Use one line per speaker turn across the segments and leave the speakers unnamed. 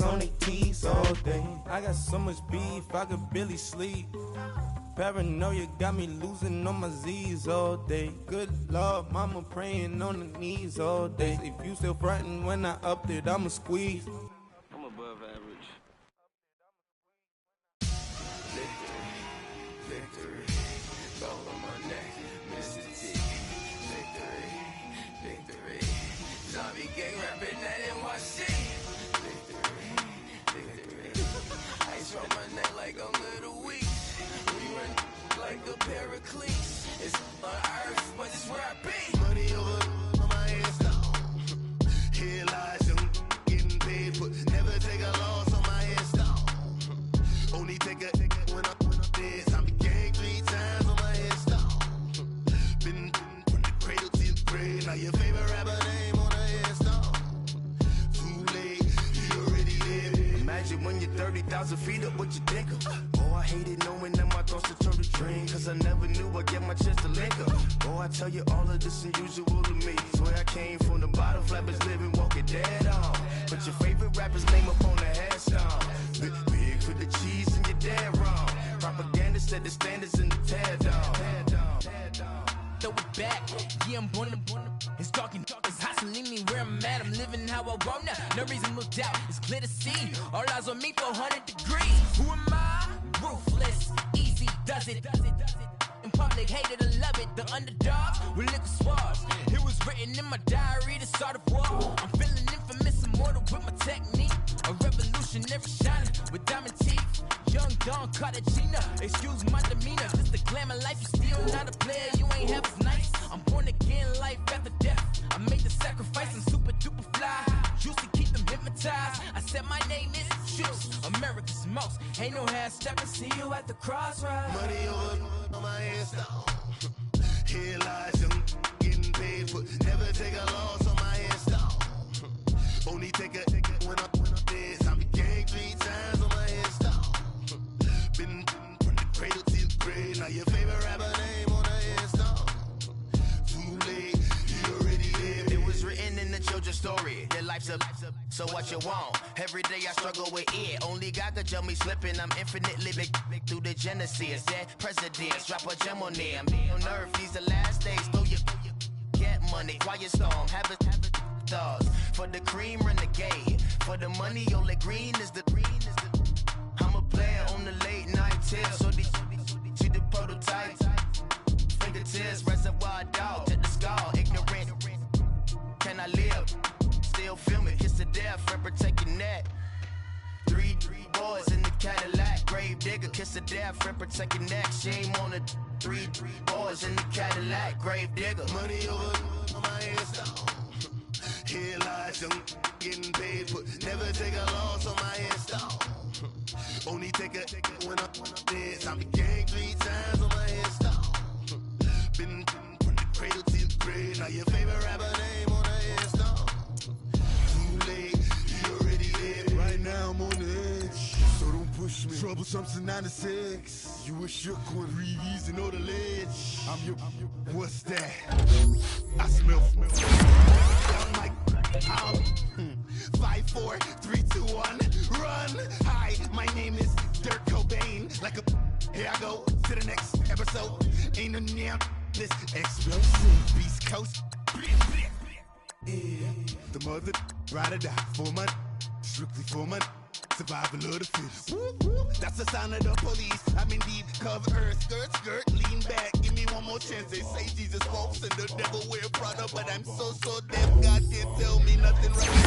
racks on the keys all day. I got so much beef, I could barely sleep. Paranoia got me losing on my Z's all day. Good Lord, mama praying on the knees all day. If you still frontin' when I upped it, I'ma squeeze.
I'm above average. Victory, gold on my neck, Mr. T. Victory, zombie gang rapping that NYC. Victory, ice on my neck like a little weak. We run like a paraclete. It's on earth, but it's where I be. Money over on my hands down. Here lies them getting paid, but never take a loss on my hands down. Only take a when I'm dead. I'm gang 3 times on my hands down. Been from the cradle to the grave. Now your favorite rapper name on the hands down. Too late, you already live. Imagine when you're 30,000 feet up, what you think of? Oh, I hated knowing that my thoughts would turn to dream, cause I never knew I'd get my chance to link up. Oh, I tell you all of this unusual to me. Swear I came from the bottom, flappers living, walking dead on. But your favorite rapper's name up on the headstone. Big for the cheese and you're dead wrong. Propaganda said the standards in the tear down. Throw it back, yeah, I'm born to it's talking, it's hustling me where I'm at. I'm living how I want now. No reasonable doubt, it's clear to see. All eyes on me, 400 degrees. Who am I? Ruthless, easy, does it. In public, hated or love it. The underdogs with liquor swabs. It was written in my diary, the start of war. I'm feeling infamous, immortal with my technique. A revolutionary shining with diamond teeth. Young Don Cartagena, excuse my demeanor. Just the glamour life, you still not a player, you ain't half as nice. I'm born again, life after death. I made the sacrifice, I'm super duper fly. Used to keep them hypnotized. I said my name is Juice, America's most. Ain't no half stepping, see you at the crossroads. Money over on my hands down. Here lies them getting paid, but never take a loss on my hands down. Only take a when I'm dead. I'm gang 3 times on my hands down. Been from the cradle to the grave. Now your favorite rapper name on the hands down. Too late, you already lived. It was written in the children's story. Their life's up, so what you want? Every day I struggle with it. Only God could tell me slipping. I'm infinitely big through the genesis. Dead presidents, drop a gem on them. On earth, these the last days. Throw your get money, quiet storm, have it stars. For the cream, renegade. For the money, only green is the I'm a player on the late night tips. So they see the prototype. Fingertips, reservoir dog, to the skull, ignorant. Can I live? Still film it, kiss to death, friend protect your neck. 3 boys in the Cadillac, grave digger, kiss to death, friend protect your neck. Shame on the 3 boys in the Cadillac, grave digger. Money over on my hands down. Here lies them getting paid, but never take a loss on my hands down. Only take a when I'm dead. I'm gang 3 times on my hands down. Been from the cradle to the grave. Now your favorite rapper name on the hands down. Too late, you already lived. Right now I'm on the edge, so don't push me. Troublesome to 96. You a shook one, Reeves and all the ledge. I'm your, what's that? I smell. I'm like, 5, 4, 3, 2, 1, run. Hi, my name is Dirk Cobain. Like a, here I go to the next episode. Ain't no damn this explosive Beast Coast. Yeah, the mother ride or die for my, strictly for my. Survival of the fittest. That's the sound of the police. I'm indeed cover earth, skirt, lean back. Give me one more chance. They say Jesus walks and the devil wear Prada, but I'm so deaf. God can't tell me nothing right.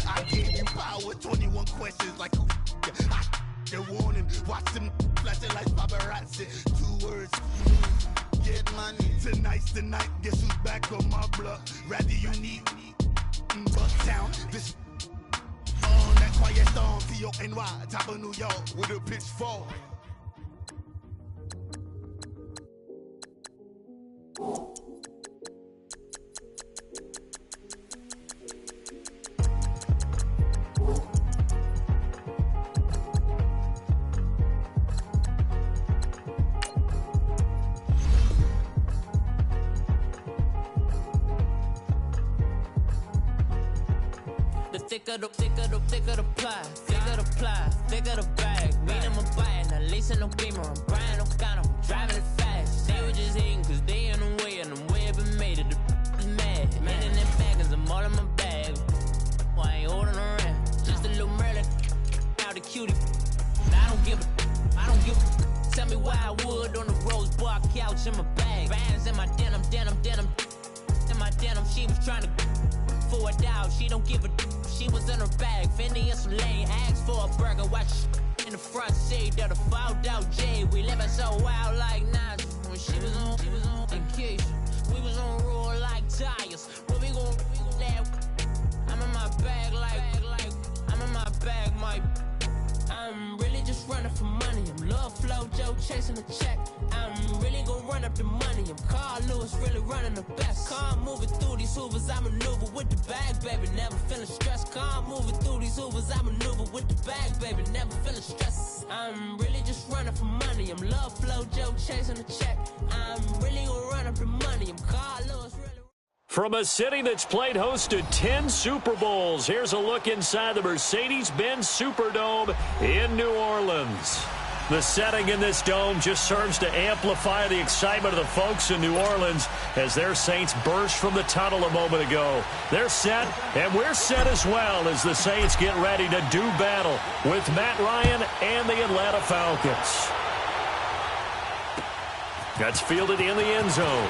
I gave you power. 21 questions like they're warning. Watch them flashing like paparazzi. 2 words. Get money. Tonight's the night. Guess who's back on my block? Rather unique. Bucktown. This. On that quiet storm, T-O-N-Y, top of New York, with a pitchfork. thicker the pie, thicker the ply, thicker the bag. Meet them a bite, now leasing no beamer. I'm Brian, no kind of driving it fast. They were just hating cause they in the way, and the way I've been made it. The is mad. Man in that bag, cause I'm all in my bag. Well, I ain't holding around. Just a little Merlin, out the cutie. I don't give a. Tell me why I would on the rose bar couch in my bag. Bands in my denim. In my denim, she was trying to for a doubt. She don't give a. She was in her bag. Fendi and some lane. Asked for a burger. Watch in the front seat of the fouled out J. We living so wild like Nas. When she was on vacation. We was on roll like tires. Where we gon' let? I'm in my bag like I'm in my bag, my. I'm really just running for money. I'm Love Flow Joe chasing the check. I'm really gonna run up the money. I'm Carl Lewis really running the best. Car moving through these hoovers. I maneuver with the bag, baby. Never feeling stressed. Car moving through these hoovers. I maneuver with the bag, baby. Never feeling stressed. I'm really just running for money. I'm Love Flow Joe chasing the check. I'm really gonna run up the money. I'm Carl Lewis really.
From a city that's played host to 10 Super Bowls, here's a look inside the Mercedes-Benz Superdome in New Orleans. The setting in this dome just serves to amplify the excitement of the folks in New Orleans as their Saints burst from the tunnel a moment ago. They're set, and we're set as well as the Saints get ready to do battle with Matt Ryan and the Atlanta Falcons. That's fielded in the end zone.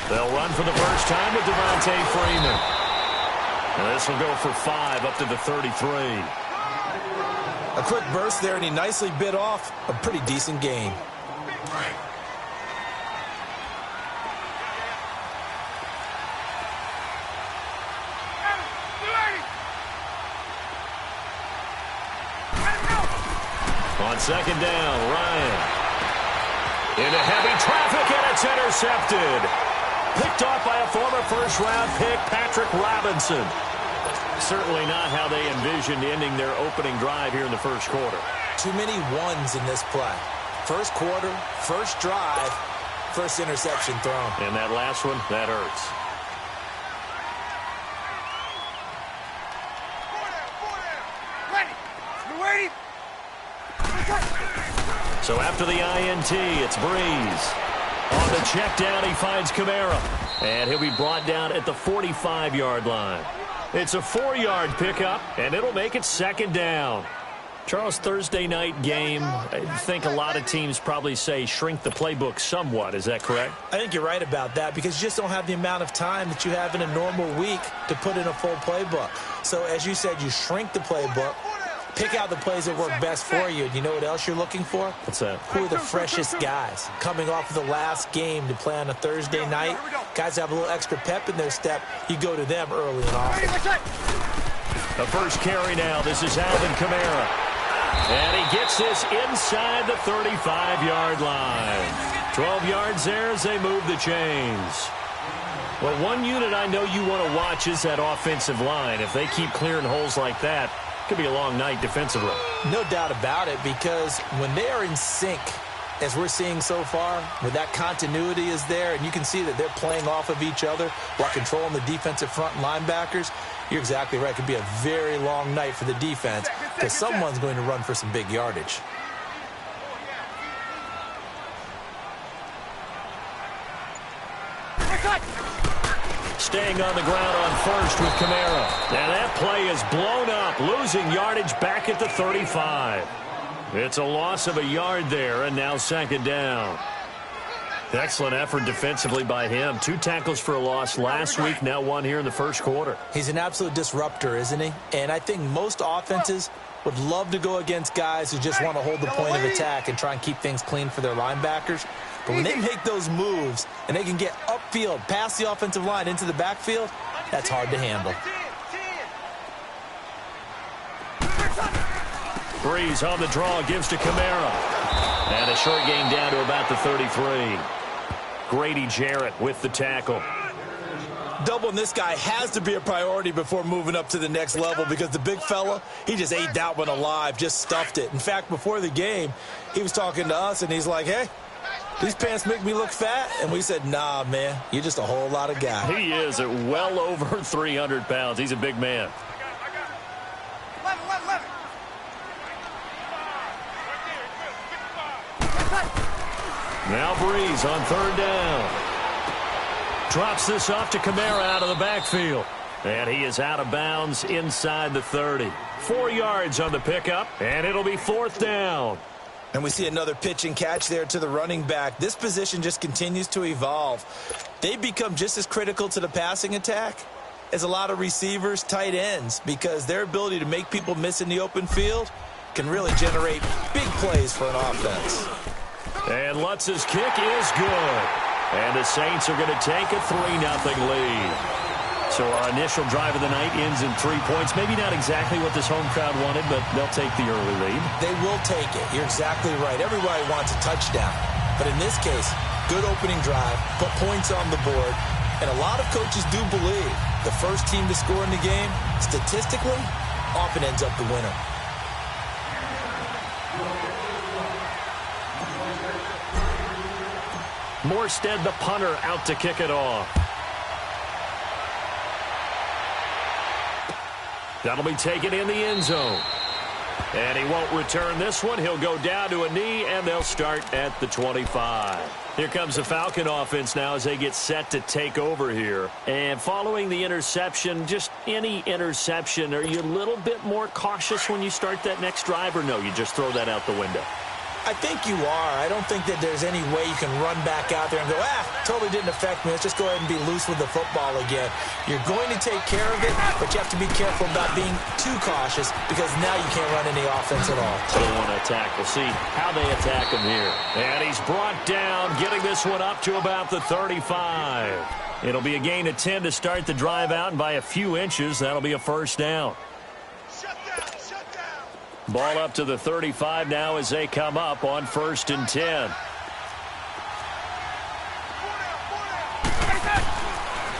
They'll run for the first time with Devontae Freeman. And this will go for 5 up to the 33.
A quick burst there, and he nicely bit off a pretty decent gain.
On second down, Ryan. Into heavy traffic, and it's intercepted. Picked off by a former first-round pick, Patrick Robinson. Certainly not how they envisioned ending their opening drive here in the first quarter.
Too many ones in this play. First quarter, first drive, first interception thrown.
And that last one, that hurts. So after the INT, it's Breeze. On the check down, he finds Kamara. And he'll be brought down at the 45-yard line. It's a 4-yard pickup, and it'll make it second down. Charles, Thursday night game, I think a lot of teams probably say shrink the playbook somewhat. Is that correct?
I think you're right about that because you just don't have the amount of time that you have in a normal week to put in a full playbook. So as you said, you shrink the playbook. Pick out the plays that work best for you. And you know what else you're looking for?
What's that?
Who are the freshest guys coming off of the last game to play on a Thursday night? Guys have a little extra pep in their step. You go to them early and often.
The first carry now. This is Alvin Kamara. And he gets this inside the 35-yard line. 12 yards there as they move the chains. Well, one unit I know you want to watch is that offensive line. If they keep clearing holes like that, could be a long night defensively.
No doubt about it, because when they are in sync, as we're seeing so far, where that continuity is there, and you can see that they're playing off of each other while controlling the defensive front linebackers, you're exactly right. It could be a very long night for the defense because someone's going to run for some big yardage.
Staying on the ground on first with Kamara. And that play is blown up, losing yardage back at the 35. It's a loss of a yard there, and now second down. Excellent effort defensively by him. 2 tackles for a loss last week, now 1 here in the first quarter.
He's an absolute disruptor, isn't he? And I think most offenses would love to go against guys who just want to hold the point of attack and try and keep things clean for their linebackers. But when they make those moves and they can get upfield, past the offensive line into the backfield, that's hard to handle.
Breeze on the draw, gives to Kamara. And a short gain down to about the 33. Grady Jarrett with the tackle.
Doubling this guy has to be a priority before moving up to the next level because the big fella, he just ate that one alive, just stuffed it. In fact, before the game, he was talking to us, and he's like, hey, these pants make me look fat. And we said, nah, man, you're just a whole lot of guy.
He is at well over 300 pounds. He's a big man. Now Breeze on third down. Drops this off to Kamara out of the backfield. And he is out of bounds inside the 30. 4 yards on the pickup, and it'll be fourth down.
And we see another pitch and catch there to the running back. This position just continues to evolve. They've become just as critical to the passing attack as a lot of receivers, tight ends, because their ability to make people miss in the open field can really generate big plays for an offense.
And Lutz's kick is good. And the Saints are going to take a 3-0 lead. So our initial drive of the night ends in 3 points. Maybe not exactly what this home crowd wanted, but they'll take the early lead.
They will take it. You're exactly right. Everybody wants a touchdown. But in this case, good opening drive, put points on the board. And a lot of coaches do believe the first team to score in the game, statistically, often ends up the winner.
Morstead, the punter, out to kick it off. That'll be taken in the end zone. And he won't return this one. He'll go down to a knee, and they'll start at the 25. Here comes the Falcon offense now as they get set to take over here. And following the interception, just any interception, are you a little bit more cautious when you start that next drive, or no, you just throw that out the window?
I think you are. I don't think that there's any way you can run back out there and go, totally didn't affect me. Let's just go ahead and be loose with the football again. You're going to take care of it, but you have to be careful about being too cautious because now you can't run any offense at all.
They want to attack. We'll see how they attack him here. And he's brought down, getting this one up to about the 35. It'll be a gain of 10 to start the drive out, and by a few inches, that'll be a first down. Ball up to the 35 now as they come up on 1st and 10.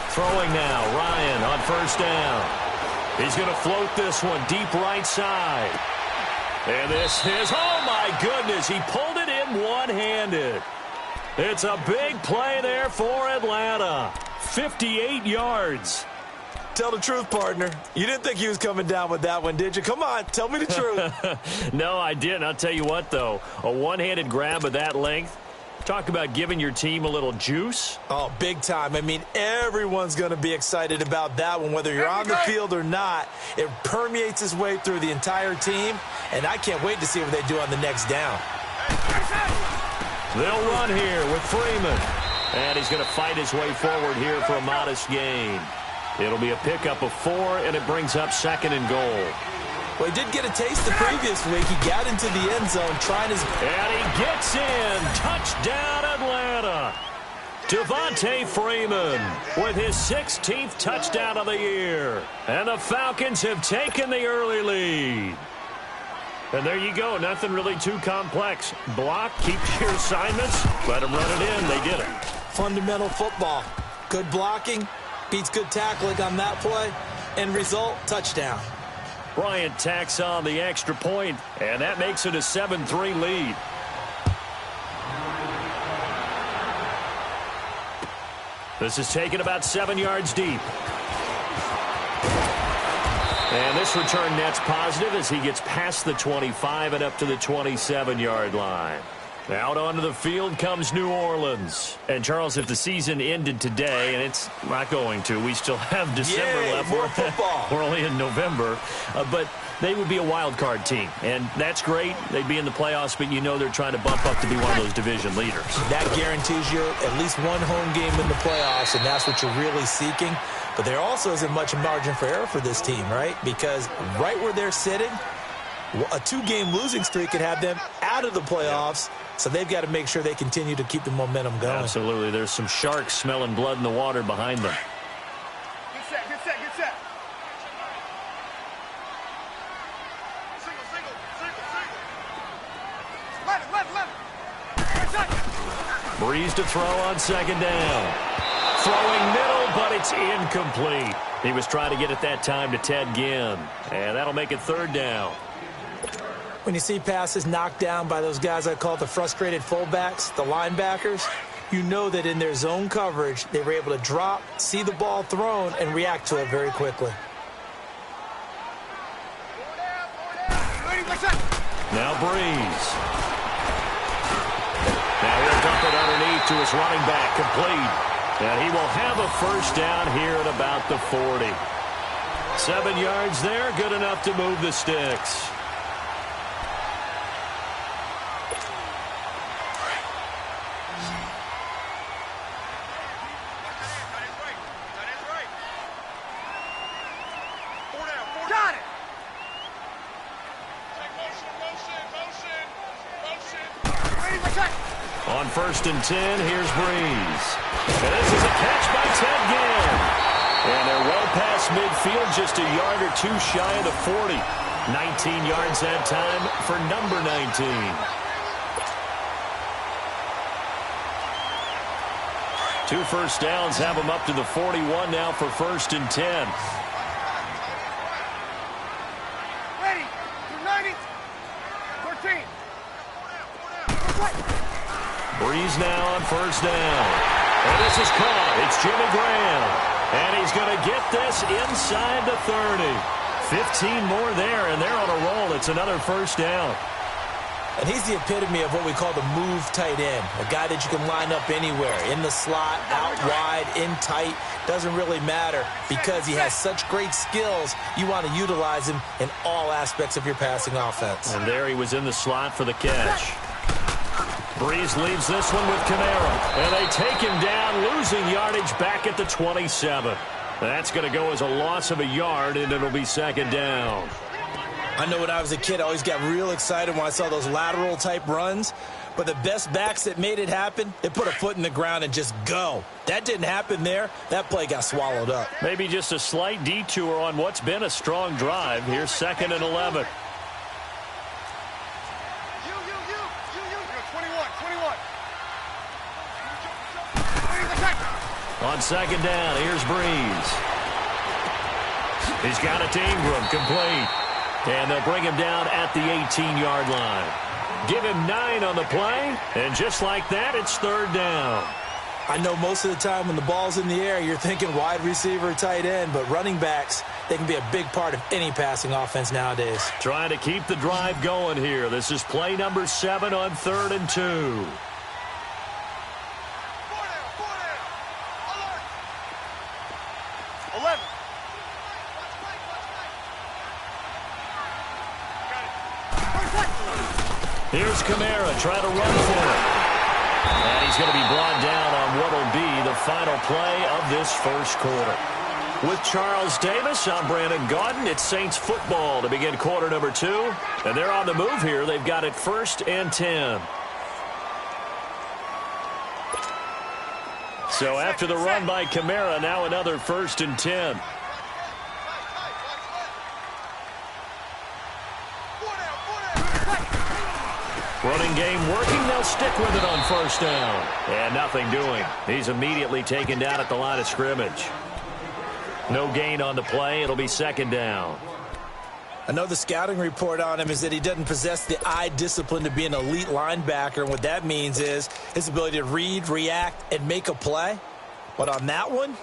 Throwing now, Ryan on 1st down. He's going to float this one deep right side. And this is, oh my goodness, he pulled it in one-handed. It's a big play there for Atlanta. 58 yards.
Tell the truth, partner. You didn't think he was coming down with that one, did you? Come on, tell me the truth.
No, I didn't. I'll tell you what, though. A one-handed grab of that length. Talk about giving your team a little juice.
Oh, big time. I mean, everyone's going to be excited about that one, whether you're on the field or not. It permeates its way through the entire team, and I can't wait to see what they do on the next down.
They'll run here with Freeman. And he's going to fight his way forward here for a modest gain. It'll be a pickup of 4, and it brings up 2nd and goal.
Well, he did get a taste the previous week. He got into the end zone trying his...
And he gets in. Touchdown, Atlanta. Devontae Freeman with his 16th touchdown of the year. And the Falcons have taken the early lead. And there you go. Nothing really too complex. Block, keep your assignments, let them run it in. They did it.
Fundamental football. Good blocking. Beats good tackling on that play. End result, touchdown.
Bryant tacks on the extra point, and that makes it a 7-3 lead. This is taken about 7 yards deep. And this return net's positive as he gets past the 25 and up to the 27-yard line. Out onto the field comes New Orleans. And, Charles, if the season ended today, and it's not going to, we still have December left.
More football.
We're only in November. But they would be a wild card team. And that's great. They'd be in the playoffs, but you know they're trying to bump up to be one of those division leaders. That
guarantees you at least one home game in the playoffs, and that's what you're really seeking. But there also isn't much margin for error for this team, right? Because right where they're sitting, a 2-game losing streak could have them out of the playoffs. So they've got to make sure they continue to keep the momentum going.
Absolutely. There's some sharks smelling blood in the water behind them.
Good set, good set, good set. Single. Let it.
Breeze to throw on second down. Throwing middle, but it's incomplete. He was trying to get it that time to Ted Ginn. And that'll make it third down.
When you see passes knocked down by those guys I call the frustrated fullbacks, the linebackers, you know that in their zone coverage, they were able to drop, see the ball thrown, and react to it very quickly.
Now Breeze. Now he'll dump it underneath to his running back, complete. And he will have a first down here at about the 40. 7 yards there, good enough to move the sticks. On 1st and 10, here's Breeze. And this is a catch by Ted Ginn. And they're well past midfield, just a yard or two shy of the 40. 19 yards that time for number 19. Two first downs have him up to the 41 now for 1st and 10.
Ready. 90. 13.
Breeze now on 1st down. And this is caught. It's Jimmy Graham. And he's going to get this inside the 30. 15 more there, and they're on a roll. It's another first down.
And he's the epitome of what we call the move tight end, a guy that you can line up anywhere, in the slot, out wide, in tight. Doesn't really matter because he has such great skills. You want to utilize him in all aspects of your passing offense.
And there he was in the slot for the catch. Breeze leaves this one with Kamara. And they take him down, losing yardage back at the 27. That's going to go as a loss of a yard, and it'll be second down.
I know when I was a kid, I always got real excited when I saw those lateral-type runs. But the best backs that made it happen, they put a foot in the ground and just go. That didn't happen there. That play got swallowed up.
Maybe just a slight detour on what's been a strong drive. Here's 2nd and 11.
21.
On second down, here's Breeze. He's got it to Ingram, complete. And they'll bring him down at the 18-yard line. Give him 9 on the play, and just like that, it's third down.
I know most of the time when the ball's in the air, you're thinking wide receiver, tight end, but running backs, they can be a big part of any passing offense nowadays.
Trying to keep the drive going here. This is play number 7 on 3rd and 2. Here's Kamara trying to run for it. And he's going to be brought down on what will be the final play of this first quarter. With Charles Davis, I'm Brandon Gaudin. It's Saints football to begin quarter number 2. And they're on the move here. They've got it 1st and 10. So after the run by Kamara, now another 1st and 10. Running game working. They'll stick with it on 1st down. And nothing doing. He's immediately taken down at the line of scrimmage. No gain on the play. It'll be 2nd down.
I know the scouting report on him is that he doesn't possess the eye discipline to be an elite linebacker. And what that means is his ability to read, react, and make a play. But on that one,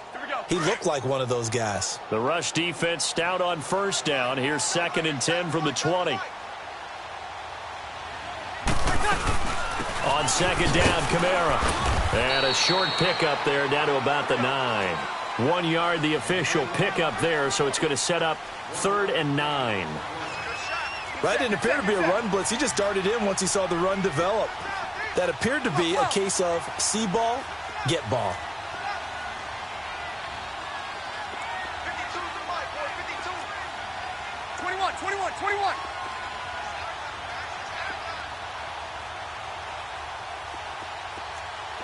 he looked like one of those guys.
The rush defense stout on 1st down. Here's 2nd and 10 from the 20. On 2nd down, Kamara. And a short pickup there down to about the 9. 1 yard, the official pickup there, so it's going to set up 3rd and 9.
Right, didn't appear to be a run blitz. He just darted in once he saw the run develop. That appeared to be a case of see ball, get ball.
21.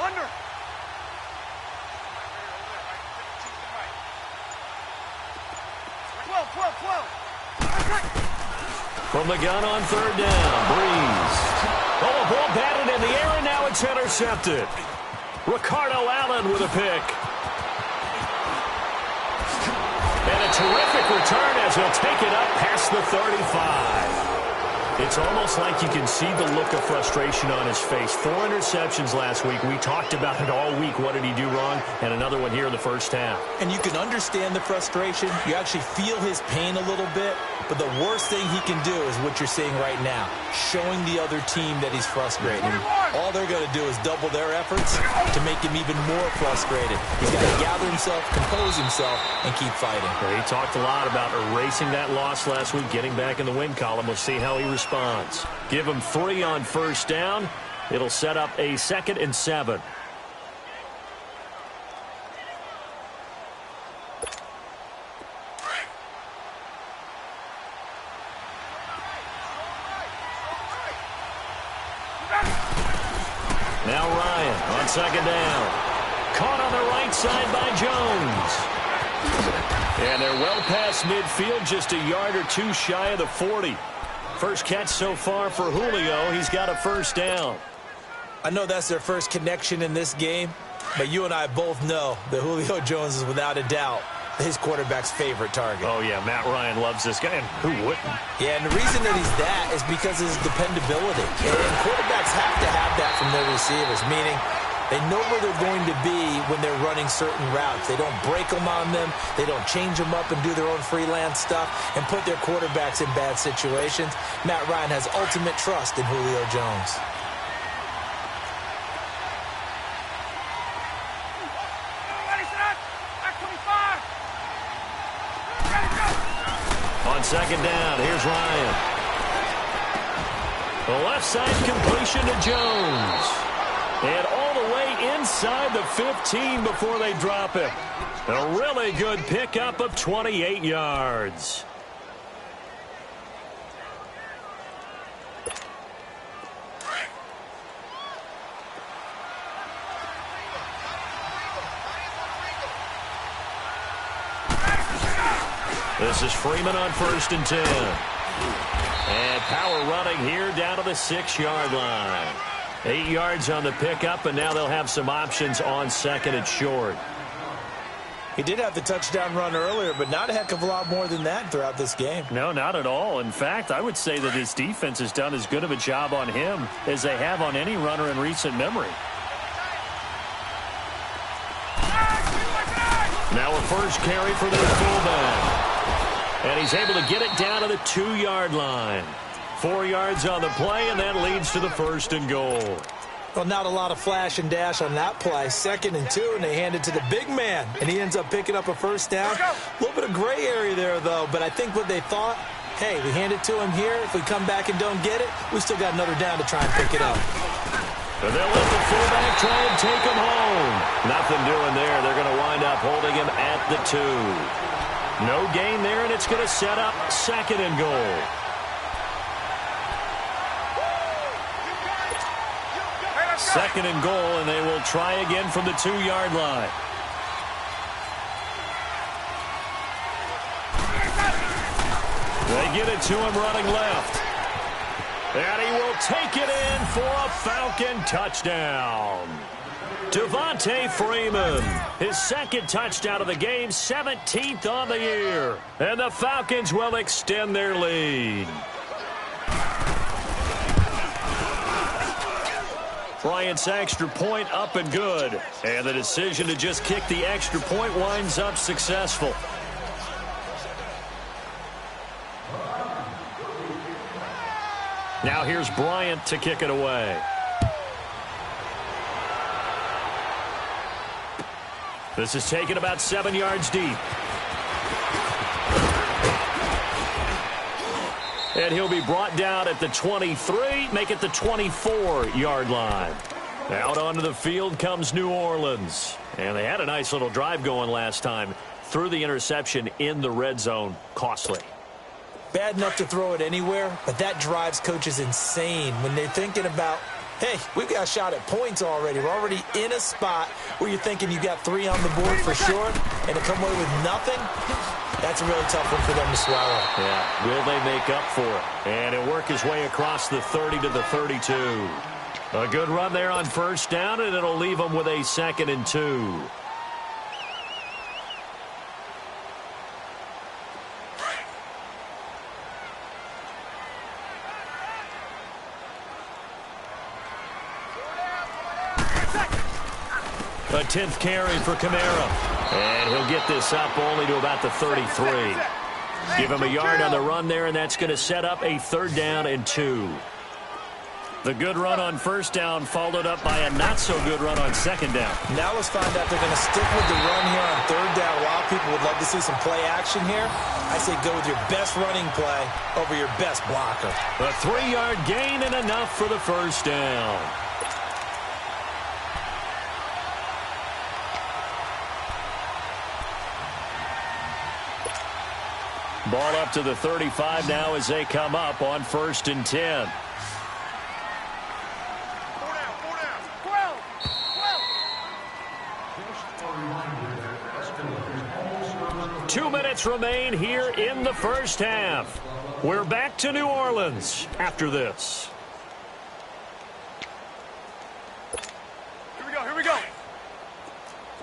Under.
From the gun on 3rd down, Breeze. Oh, ball batted in the air, and now it's intercepted. Ricardo Allen with a pick. And a terrific return as he'll take it up past the 35. It's almost like you can see the look of frustration on his face. 4 interceptions last week. We talked about it all week. What did he do wrong? And another one here in the first half.
And you can understand the frustration. You actually feel his pain a little bit. But the worst thing he can do is what you're seeing right now, showing the other team that he's frustrated. All they're going to do is double their efforts to make him even more frustrated. He's got to gather himself, compose himself, and keep fighting.
Well, he talked a lot about erasing that loss last week, getting back in the win column. We'll see how he responds. Give him 3 on first down. It'll set up a 2nd and 7. Now Ryan on 2nd down. Caught on the right side by Jones. And they're well past midfield, just a yard or 2 shy of the 40. First catch so far for Julio. He's got a first down.
I know that's their first connection in this game, but you and I both know that Julio Jones is without a doubt his quarterback's favorite target.
Oh, yeah, Matt Ryan loves this guy, and who wouldn't?
Yeah, and the reason that he's that is because of his dependability. And quarterbacks have to have that from their receivers, meaning they know where they're going to be when they're running certain routes. They don't break them on them. They don't change them up and do their own freelance stuff and put their quarterbacks in bad situations. Matt Ryan has ultimate trust in Julio Jones.
On 2nd down, here's Ryan. The left side completion to Jones. And all the way inside the 15 before they drop it. A really good pickup of 28 yards. This is Freeman on 1st and 10. And power running here down to the 6-yard line. 8 yards on the pickup, and now they'll have some options on 2nd and short.
He did have the touchdown run earlier, but not a heck of a lot more than that throughout this game.
No, not at all. In fact, I would say that his defense has done as good of a job on him as they have on any runner in recent memory. Now a first carry for their fullback. And he's able to get it down to the 2-yard line. 4 yards on the play, and that leads to the 1st and goal.
Well, not a lot of flash and dash on that play. 2nd and 2, and they hand it to the big man, and he ends up picking up a first down. A little bit of gray area there, though, but I think what they thought, hey, we hand it to him here. If we come back and don't get it, we still got another down to try and pick it up.
And they'll let the fullback try and take him home. Nothing doing there. They're going to wind up holding him at the 2. No gain there, and it's going to set up 2nd and goal. Second and goal, and they will try again from the 2-yard line. They get it to him running left. And he will take it in for a Falcon touchdown. Devontae Freeman, his 2nd touchdown of the game, 17th on the year. And the Falcons will extend their lead. Bryant's extra point up and good. And the decision to just kick the extra point winds up successful. Now here's Bryant to kick it away. This is taken about 7 yards deep. And he'll be brought down at the 23, make it the 24-yard line. Out onto the field comes New Orleans. And they had a nice little drive going last time. Threw the interception in the red zone. Costly.
Bad enough to throw it anywhere, but that drives coaches insane when they're thinking about, hey, we've got a shot at points already. We're already in a spot where you're thinking you got 3 on the board for sure, and to come away with nothing, that's a really tough one for them to swallow.
Yeah, will they make up for it? And he'll work his way across the 30 to the 32. A good run there on first down, and it'll leave them with a 2nd and 2. A 10th carry for Kamara. And he'll get this up only to about the 33. Give him a yard on the run there, and that's going to set up a 3rd down and 2. The good run on first down followed up by a not-so-good run on 2nd down.
Now let's find out they're going to stick with the run here on 3rd down. A lot of people would love to see some play action here. I say go with your best running play over your best blocker.
A 3-yard gain and enough for the first down. Ball up to the 35 now as they come up on 1st and 10. 2 minutes remain here in the first half. We're back to New Orleans after this.
Here we go.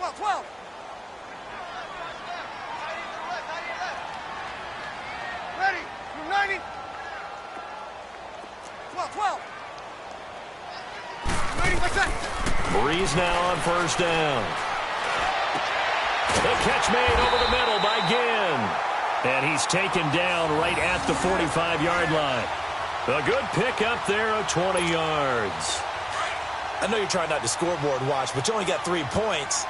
12. Ready, through 90. 12. 90, like that.
Breeze now on first down. The catch made over the middle by Ginn. And he's taken down right at the 45-yard line. A good pick up there of 20 yards.
I know you're trying not to scoreboard watch, but you only got 3 points.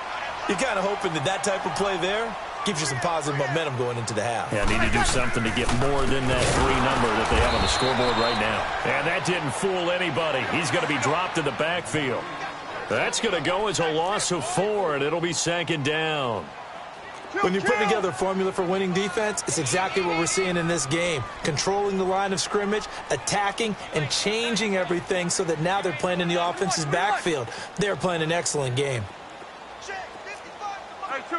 You're kind of hoping that type of play there gives you some positive momentum going into the half.
Yeah, need to do something to get more than that 3 number that they have on the scoreboard right now. And that didn't fool anybody. He's going to be dropped in the backfield. That's going to go as a loss of 4, and it'll be 2nd down.
When you put together a formula for winning defense, it's exactly what we're seeing in this game. Controlling the line of scrimmage, attacking, and changing everything so that now they're playing in the offense's backfield. They're playing an excellent game.
Hey, two.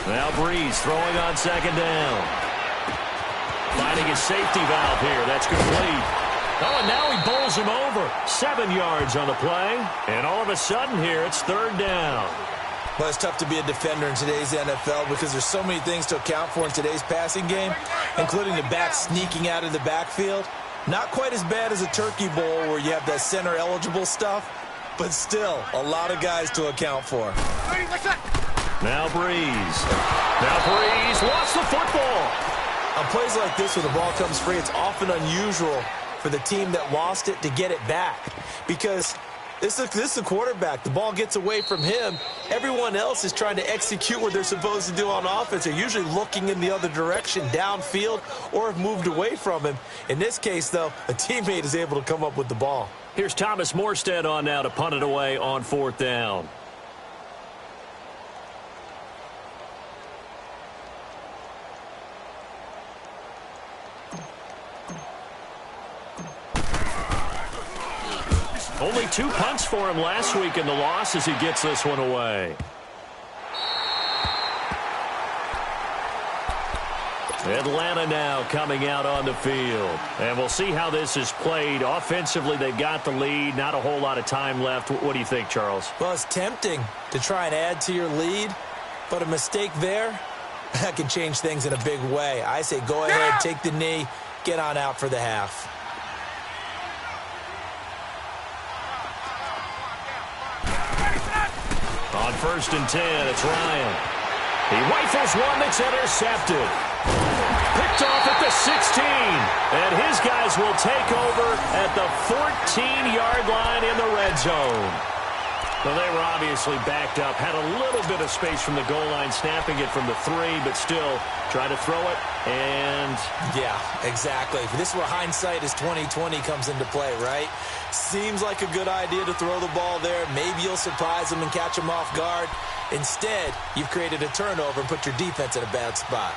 Now Breeze throwing on 2nd down. Finding his safety valve here. That's complete. Oh, and now he bowls him over. 7 yards on the play. And all of a sudden here, it's 3rd down.
Well, it's tough to be a defender in today's NFL because there's so many things to account for in today's passing game, including the back sneaking out of the backfield. Not quite as bad as a turkey bowl where you have that center-eligible stuff, but still a lot of guys to account for.
Now Breeze lost the football.
On plays like this where the ball comes free, it's often unusual for the team that lost it to get it back because this is the quarterback. The ball gets away from him. Everyone else is trying to execute what they're supposed to do on offense. They're usually looking in the other direction, downfield, or have moved away from him. In this case, though, a teammate is able to come up with the ball.
Here's Thomas Morstead on now to punt it away on 4th down. Only 2 punts for him last week in the loss as he gets this one away. Atlanta now coming out on the field. And we'll see how this is played. Offensively, they've got the lead. Not a whole lot of time left. What do you think, Charles?
Well, it's tempting to try and add to your lead, but a mistake there, that can change things in a big way. I say go ahead, take the knee, get on out for the half.
On 1st and 10, it's Ryan. He rifles one that's intercepted. Picked off at the 16. And his guys will take over at the 14-yard line in the red zone. Well, they were obviously backed up. Had a little bit of space from the goal line, snapping it from the 3, but still try to throw it. And
yeah, exactly. This is where hindsight is 20/20 comes into play, right? Seems like a good idea to throw the ball there. Maybe you'll surprise them and catch them off guard. Instead, you've created a turnover and put your defense in a bad spot.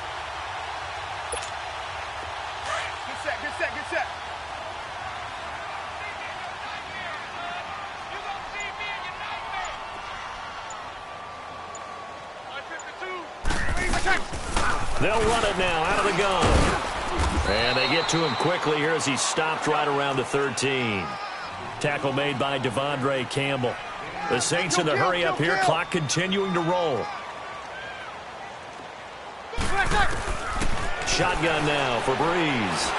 Good set.
they'll run it now out of the gun. And they get to him quickly here as he's stopped right around the 13. Tackle made by Devondre Campbell. The Saints in the hurry up here. Clock continuing to roll. Shotgun now for Breeze.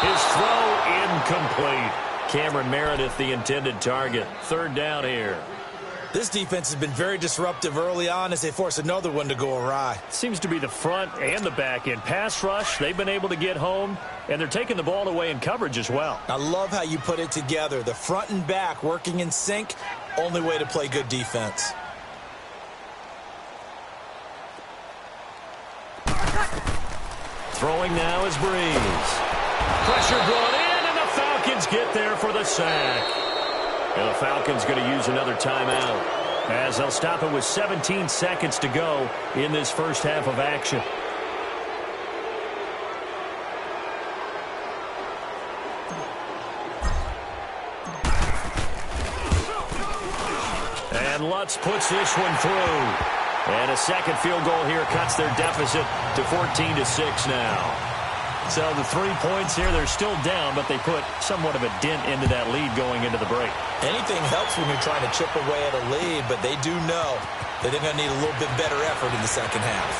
His throw incomplete. Cameron Meredith, the intended target. Third down here.
This defense has been very disruptive early on as they force another one to go awry.
Seems to be the front and the back end. Pass rush, they've been able to get home, and they're taking the ball away in coverage as well.
I love how you put it together. The front and back working in sync, only way to play good defense.
Throwing now is Breeze. Pressure brought in, and the Falcons get there for the sack. And the Falcons going to use another timeout as they'll stop it with 17 seconds to go in this first half of action. And Lutz puts this one through. And a second field goal here cuts their deficit to 14-6 now. So the 3 points here, they're still down, but they put somewhat of a dent into that lead going into the break.
Anything helps when you're trying to chip away at a lead, but they do know that they're going to need a little bit better effort in the second half.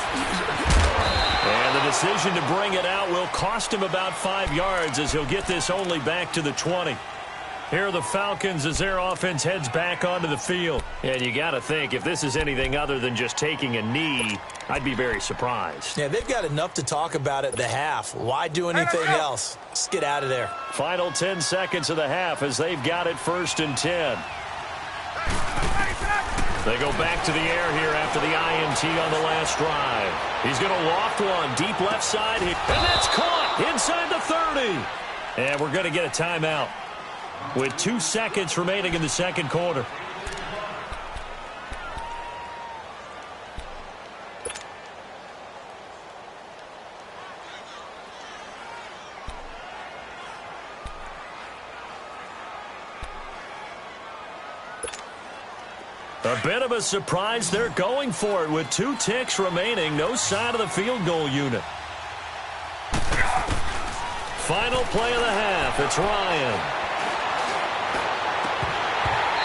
And the decision to bring it out will cost him about 5 yards as he'll get this only back to the 20. Here are the Falcons as their offense heads back onto the field. And you got to think, if this is anything other than just taking a knee, I'd be very surprised.
Yeah, they've got enough to talk about at the half. Why do anything else? Just get out of there.
Final 10 seconds of the half as they've got it 1st and 10. They go back to the air here after the INT on the last drive. He's going to loft one deep left side. And that's caught inside the 30. And we're going to get a timeout with 2 seconds remaining in the second quarter. A bit of a surprise. They're going for it with 2 ticks remaining. No sign of the field goal unit. Final play of the half. It's Ryan.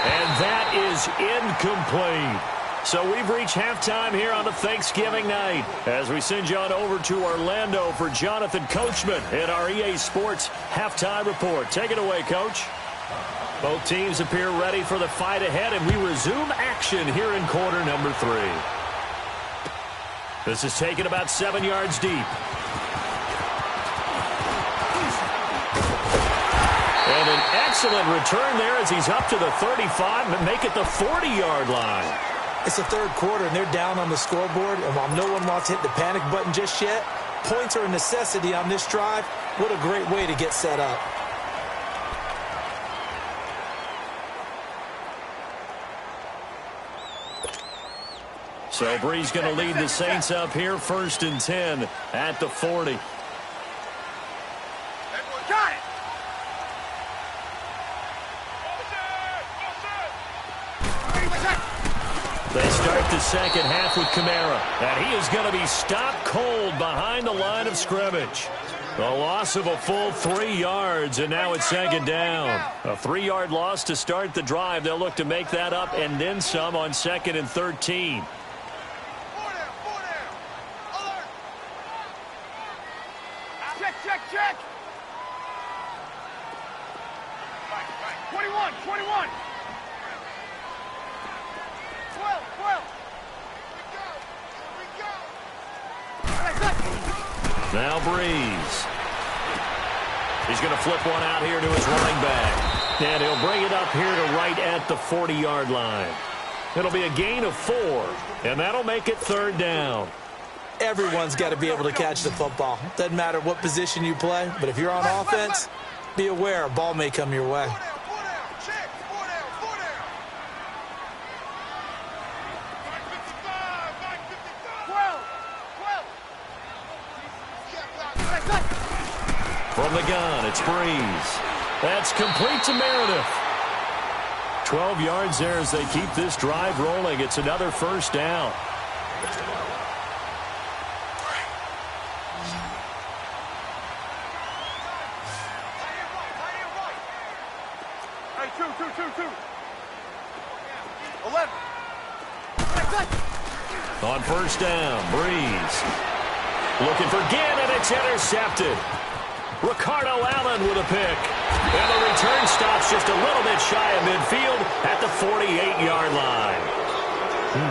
And that is incomplete. So we've reached halftime here on the Thanksgiving night as we send you on over to Orlando for Jonathan Coachman in our EA Sports Halftime Report. Take it away, Coach. Both teams appear ready for the fight ahead, and we resume action here in quarter number 3. This is taken about 7 yards deep. And an excellent return there as he's up to the 35 and make it the 40-yard line.
It's the third quarter, and they're down on the scoreboard. And while no one wants to hit the panic button just yet, points are a necessity on this drive. What a great way to get set up.
So Bree's going to lead the Saints up here 1st and 10 at the 40.
Got it.
They start the second half with Kamara, and he is going to be stopped cold behind the line of scrimmage. The loss of a full 3 yards, and now it's second down. A 3-yard loss to start the drive. They'll look to make that up and then some on 2nd and 13.
Check. 21. 12.
Now Breeze. He's going to flip one out here to his running back. And he'll bring it up here to right at the 40-yard line. It'll be a gain of 4, and that'll make it 3rd down.
Everyone's got to be able to catch the football. Doesn't matter what position you play, but if you're on offense, be aware a ball may come your way.
From the gun, it's Breeze. That's complete to Meredith. 12 yards there as they keep this drive rolling. It's another 1st down.
Hey, two. 11.
On first down, Breeze. Looking for Gannon, it's intercepted. Ricardo Allen with a pick. And the return stops just a little bit shy of midfield at the 48-yard line.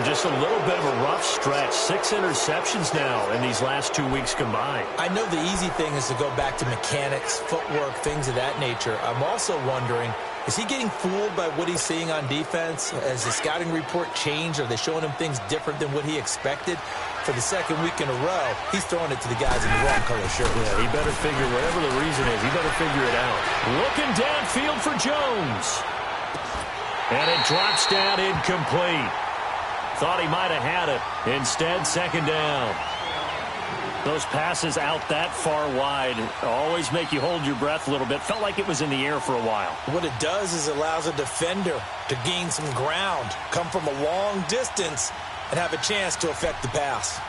Just a little bit of a rough stretch. 6 interceptions now in these last 2 weeks combined.
I know the easy thing is to go back to mechanics, footwork, things of that nature. I'm also wondering, is he getting fooled by what he's seeing on defense? Has the scouting report changed? Are they showing him things different than what he expected? For the second week in a row, he's throwing it to the guys in the wrong color shirt.
Yeah, he better figure, whatever the reason is, he better figure it out. Looking downfield for Jones. And it drops down incomplete. Thought he might have had it. Instead, second down. Those passes out that far wide always make you hold your breath a little bit. Felt like it was in the air for a while.
What it does is it allows a defender to gain some ground, come from a long distance, and have a chance to affect the pass.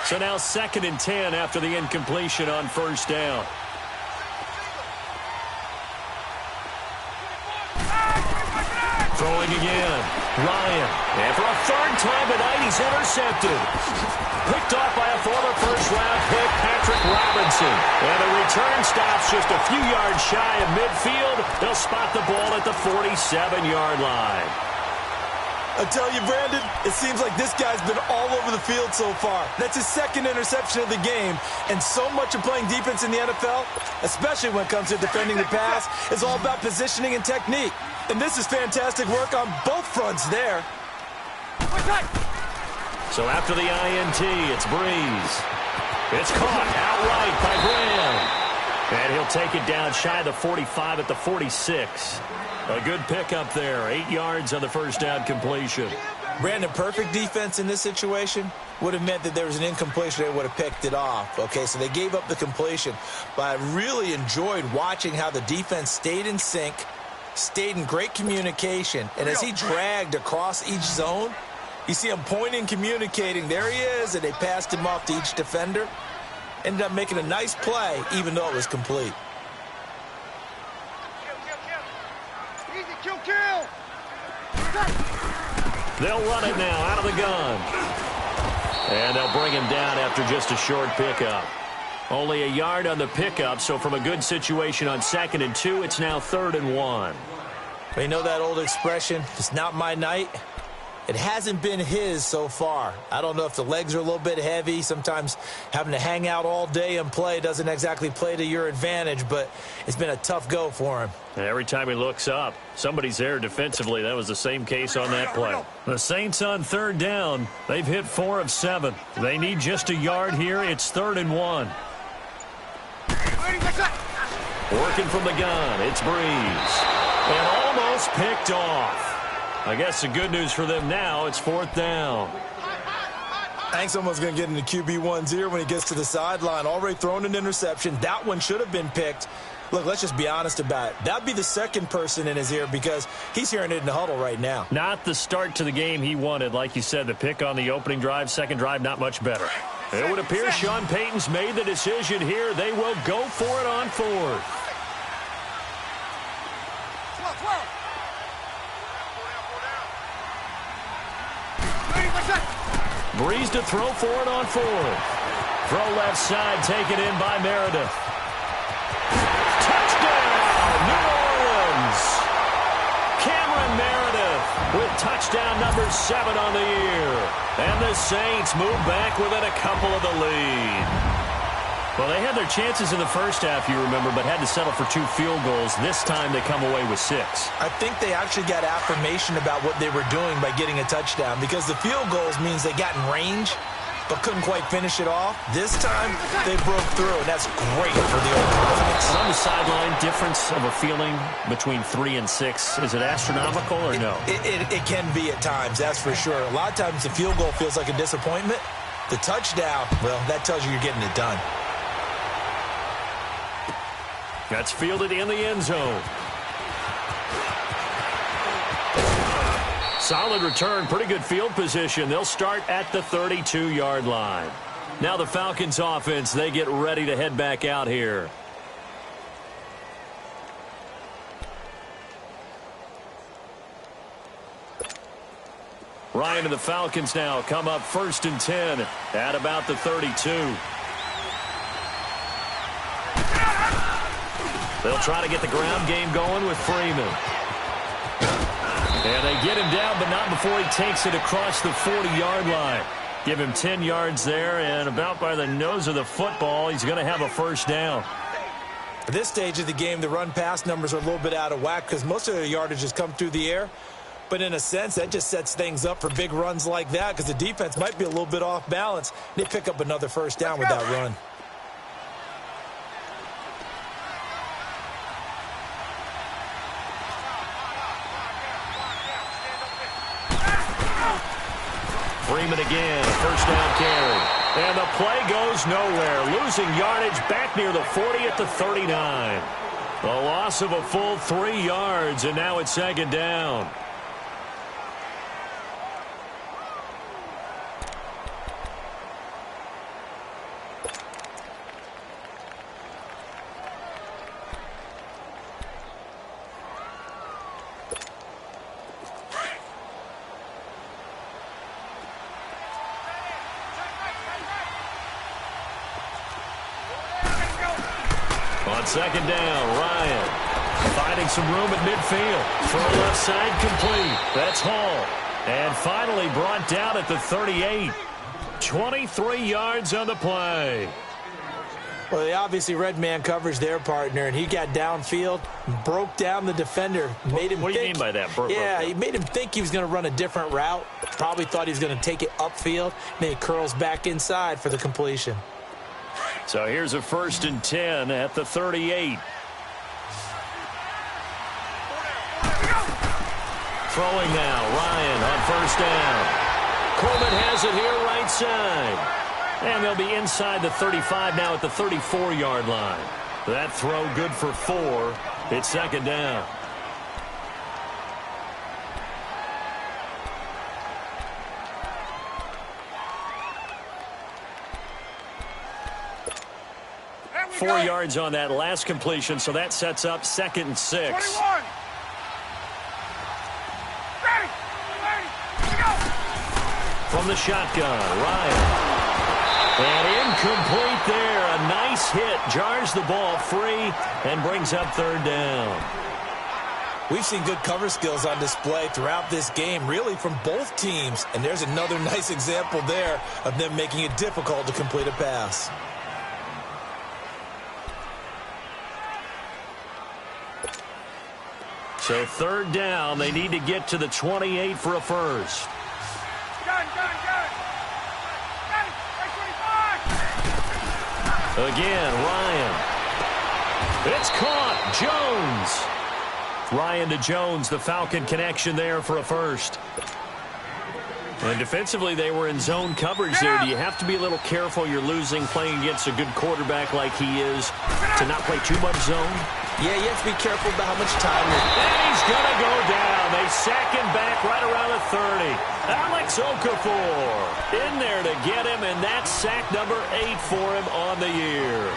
So now 2nd and 10 after the incompletion on first down. Throwing again. Ryan. And for a third time tonight, he's intercepted. Picked off by a former first-round pick, Patrick Robinson. And the return stops just a few yards shy of midfield. They'll spot the ball at the 47-yard line.
I tell you, Brandon, it seems like this guy's been all over the field so far. That's his 2nd interception of the game. And so much of playing defense in the NFL, especially when it comes to defending the pass, is all about positioning and technique. And this is fantastic work on both fronts there.
So after the INT, it's Breeze. It's caught outright by Graham. And he'll take it down shy of the 45 at the 46. A good pickup there. 8 yards on the first down completion.
Brandon, perfect defense in this situation would have meant that there was an incompletion. They would have picked it off. Okay, so they gave up the completion. But I really enjoyed watching how the defense stayed in sync, stayed in great communication. And as he dragged across each zone, you see him pointing, communicating. There he is, and they passed him off to each defender. Ended up making a nice play, even though it was complete.
Kill.
They'll run it now out of the gun. And they'll bring him down after just a short pickup. Only a yard on the pickup, so from a good situation on 2nd and 2, it's now 3rd and 1.
You know that old expression, it's not my night? It hasn't been his so far. I don't know if the legs are a little bit heavy. Sometimes having to hang out all day and play doesn't exactly play to your advantage, but it's been a tough go for him.
Every time he looks up, somebody's there defensively. That was the same case on that play. The Saints on 3rd down. They've hit 4 of 7. They need just a yard here. It's 3rd and 1. Working from the gun, it's Breeze. And almost picked off. I guess the good news for them now, it's 4th down.
I think someone's going to get into QB1's ear when he gets to the sideline. Already thrown an interception. That one should have been picked. Look, let's just be honest about it. That'd be the second person in his ear because he's hearing it in the huddle right now.
Not the start to the game he wanted. Like you said, the pick on the opening drive, second drive, not much better. It would appear Sean Payton's made the decision here. They will go for it on 4th. Breeze to throw for it on 4th. Throw left side, taken in by Meredith. Touchdown, New Orleans. Cameron Meredith with touchdown number 7 on the year. And the Saints move back within a couple of the lead. Well, they had their chances in the first half, you remember, but had to settle for 2 field goals. This time they come away with 6.
I think they actually got affirmation about what they were doing by getting a touchdown because the field goals means they got in range but couldn't quite finish it off. This time they broke through, and that's great for the old confidence.
On the sideline, difference of a feeling between 3 and 6. Is it astronomical or no?
It can be at times, that's for sure. A lot of times the field goal feels like a disappointment. The touchdown, well, that tells you you're getting it done.
That's fielded in the end zone. Solid return, pretty good field position. They'll start at the 32-yard line. Now the Falcons offense, they get ready to head back out here. Ryan and the Falcons now come up 1st and 10 at about the 32. They'll try to get the ground game going with Freeman. And they get him down, but not before he takes it across the 40-yard line. Give him 10 yards there, and about by the nose of the football, he's going to have a first down.
At this stage of the game, the run-pass numbers are a little bit out of whack because most of their yardage has come through the air. But in a sense, that just sets things up for big runs like that because the defense might be a little bit off balance. They pick up another first down with that run.
Freeman again, first down carry. And the play goes nowhere. Losing yardage back near the 40 at the 39. A loss of a full 3 yards, and now it's 2nd down. On 2nd down, Ryan finding some room at midfield. Throw left side complete. That's Hall. And finally brought down at the 38. 23 yards on the play.
Well, they obviously red man coverage their partner, and he got downfield, broke down the defender, made him
What do you mean by that?
Yeah, he made him think he was going to run a different route. Probably thought he was going to take it upfield. Then he curls back inside for the completion.
So here's a 1st and 10 at the 38. Throwing now, Ryan on 1st down. Coleman has it here right side. And they'll be inside the 35 now at the 34-yard line. That throw good for 4. It's 2nd down.
Go.
4 yards on that last completion, so that sets up 2nd and 6.
21. Ready. Go.
From the shotgun, Ryan. And incomplete there. A nice hit. Jars the ball free and brings up 3rd down.
We've seen good cover skills on display throughout this game, really from both teams. And there's another nice example there of them making it difficult to complete a pass.
So 3rd down, they need to get to the 28 for a first.
Gun.
Again, Ryan. It's caught. Jones. Ryan to Jones, the Falcon connection there for a first. And defensively, they were in zone coverage there. Do you have to be a little careful? You're losing playing against a good quarterback like he is to not play too much zone?
Yeah, you have to be careful about how much time.
And he's going to go down. They sack him back right around the 30. Alex Okafor in there to get him, and that's sack number 8 for him on the year.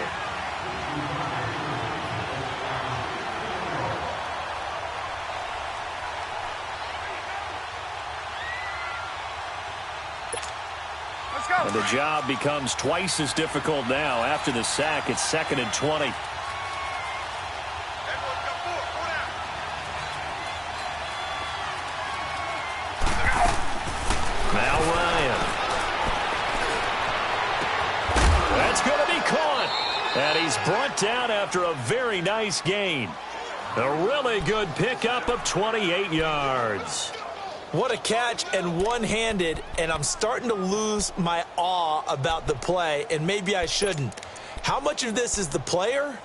Let's go.
And the job becomes twice as difficult now. After the sack, it's 2nd and 20. Now Ryan. That's going to be caught. And he's brought down after a very nice gain. A really good pickup of 28 yards.
What a catch, and one-handed, and I'm starting to lose my awe about the play, and maybe I shouldn't. How much of this is the player?